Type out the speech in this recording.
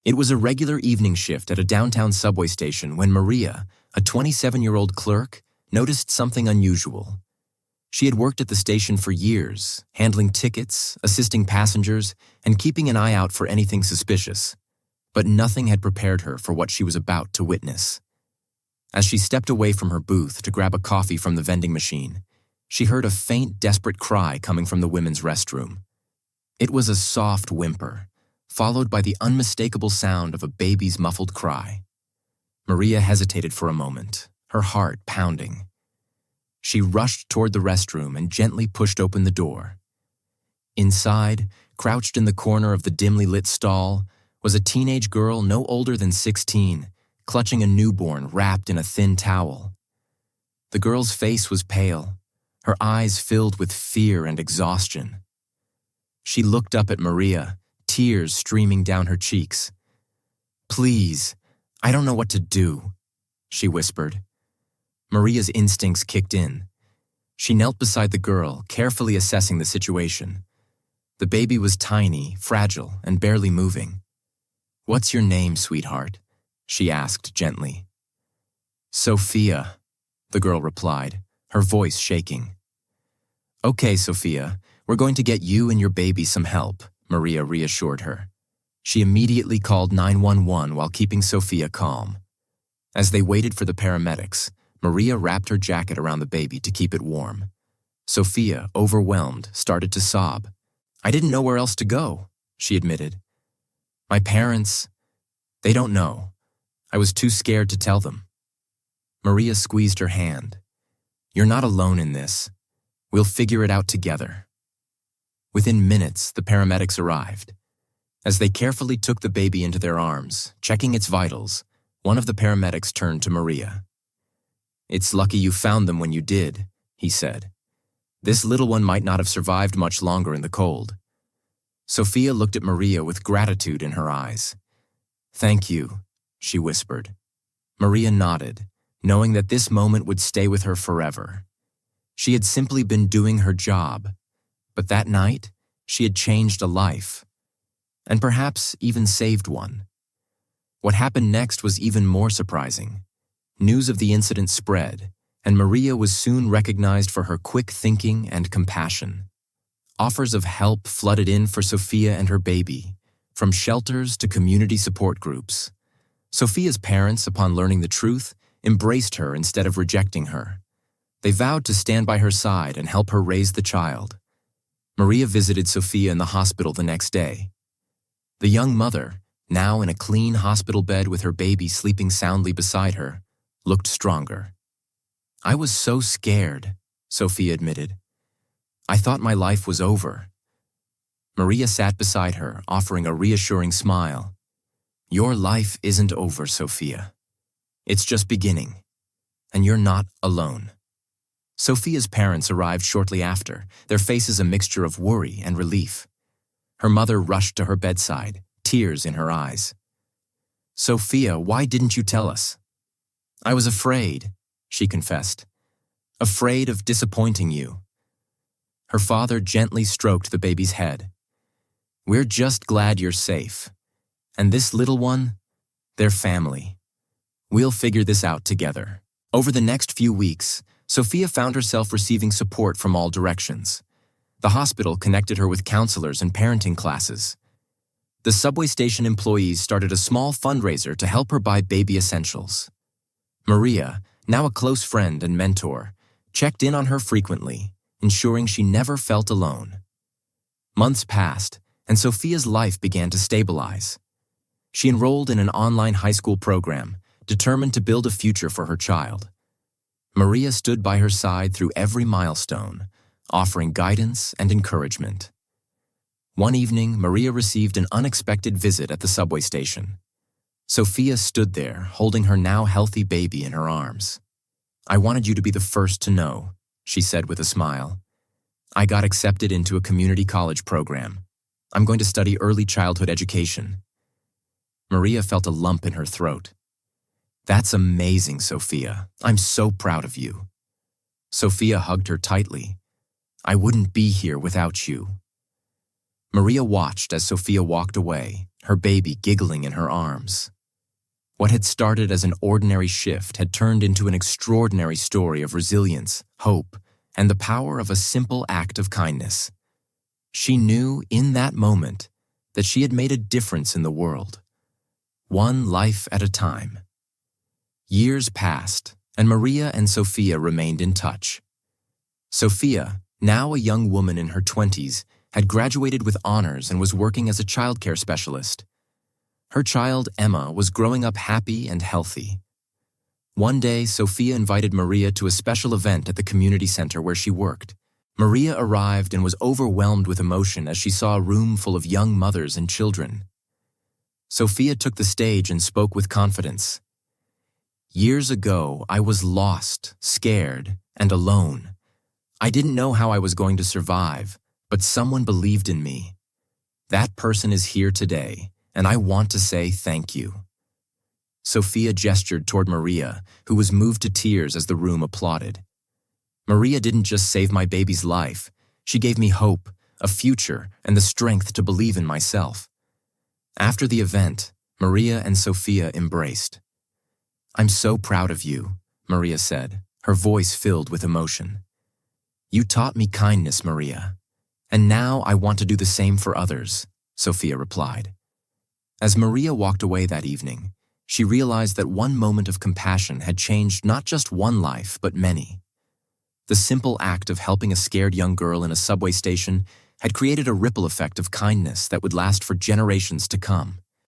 It was a regular evening shift at a downtown subway station when Maria, a 27-year-old clerk, noticed something unusual. She had worked at the station for years, handling tickets, assisting passengers, and keeping an eye out for anything suspicious. But nothing had prepared her for what she was about to witness. As she stepped away from her booth to grab a coffee from the vending machine, she heard a faint, desperate cry coming from the women's restroom. It was a soft whimper, followed by the unmistakable sound of a baby's muffled cry. Maria hesitated for a moment, her heart pounding. She rushed toward the restroom and gently pushed open the door. Inside, crouched in the corner of the dimly lit stall, was a teenage girl no older than 16, clutching a newborn wrapped in a thin towel. The girl's face was pale, her eyes filled with fear and exhaustion. She looked up at Maria, tears streaming down her cheeks. "Please, I don't know what to do," she whispered. Maria's instincts kicked in. She knelt beside the girl, carefully assessing the situation. The baby was tiny, fragile, and barely moving. "What's your name, sweetheart?" she asked gently. "Sophia," the girl replied, her voice shaking. "Okay, Sophia, we're going to get you and your baby some help," Maria reassured her. She immediately called 911 while keeping Sophia calm. As they waited for the paramedics, Maria wrapped her jacket around the baby to keep it warm. Sophia, overwhelmed, started to sob. "I didn't know where else to go," she admitted. "My parents, they don't know. I was too scared to tell them." Maria squeezed her hand. "You're not alone in this. We'll figure it out together." Within minutes, the paramedics arrived. As they carefully took the baby into their arms, checking its vitals, one of the paramedics turned to Maria. "It's lucky you found them when you did," he said. "This little one might not have survived much longer in the cold." Sophia looked at Maria with gratitude in her eyes. "Thank you," she whispered. Maria nodded, knowing that this moment would stay with her forever. She had simply been doing her job, but that night, she had changed a life, and perhaps even saved one. What happened next was even more surprising. News of the incident spread, and Maria was soon recognized for her quick thinking and compassion. Offers of help flooded in for Sophia and her baby, from shelters to community support groups. Sophia's parents, upon learning the truth, embraced her instead of rejecting her. They vowed to stand by her side and help her raise the child. Maria visited Sophia in the hospital the next day. The young mother, now in a clean hospital bed with her baby sleeping soundly beside her, looked stronger. "I was so scared," Sophia admitted. "I thought my life was over." Maria sat beside her, offering a reassuring smile. "Your life isn't over, Sophia. It's just beginning, and you're not alone." Sophia's parents arrived shortly after, their faces a mixture of worry and relief. Her mother rushed to her bedside, tears in her eyes. "Sophia, why didn't you tell us?" "I was afraid," she confessed. "Afraid of disappointing you." Her father gently stroked the baby's head. "We're just glad you're safe. And this little one, they're family. We'll figure this out together." Over the next few weeks, Sophia found herself receiving support from all directions. The hospital connected her with counselors and parenting classes. The subway station employees started a small fundraiser to help her buy baby essentials. Maria, now a close friend and mentor, checked in on her frequently, ensuring she never felt alone. Months passed, and Sophia's life began to stabilize. She enrolled in an online high school program, determined to build a future for her child. Maria stood by her side through every milestone, offering guidance and encouragement. One evening, Maria received an unexpected visit at the subway station. Sophia stood there, holding her now healthy baby in her arms. "I wanted you to be the first to know," she said with a smile. "I got accepted into a community college program. I'm going to study early childhood education." Maria felt a lump in her throat. "That's amazing, Sophia. I'm so proud of you." Sophia hugged her tightly. "I wouldn't be here without you." Maria watched as Sophia walked away, her baby giggling in her arms. What had started as an ordinary shift had turned into an extraordinary story of resilience, hope, and the power of a simple act of kindness. She knew in that moment that she had made a difference in the world, one life at a time. Years passed, and Maria and Sophia remained in touch. Sophia, now a young woman in her 20s, had graduated with honors and was working as a childcare specialist. Her child, Emma, was growing up happy and healthy. One day, Sophia invited Maria to a special event at the community center where she worked. Maria arrived and was overwhelmed with emotion as she saw a room full of young mothers and children. Sophia took the stage and spoke with confidence. "Years ago, I was lost, scared, and alone. I didn't know how I was going to survive, but someone believed in me. That person is here today, and I want to say thank you." Sophia gestured toward Maria, who was moved to tears as the room applauded. "Maria didn't just save my baby's life. She gave me hope, a future, and the strength to believe in myself." After the event, Maria and Sophia embraced. "I'm so proud of you," Maria said, her voice filled with emotion. "You taught me kindness, Maria. And now I want to do the same for others," Sophia replied. As Maria walked away that evening, she realized that one moment of compassion had changed not just one life, but many. The simple act of helping a scared young girl in a subway station had created a ripple effect of kindness that would last for generations to come.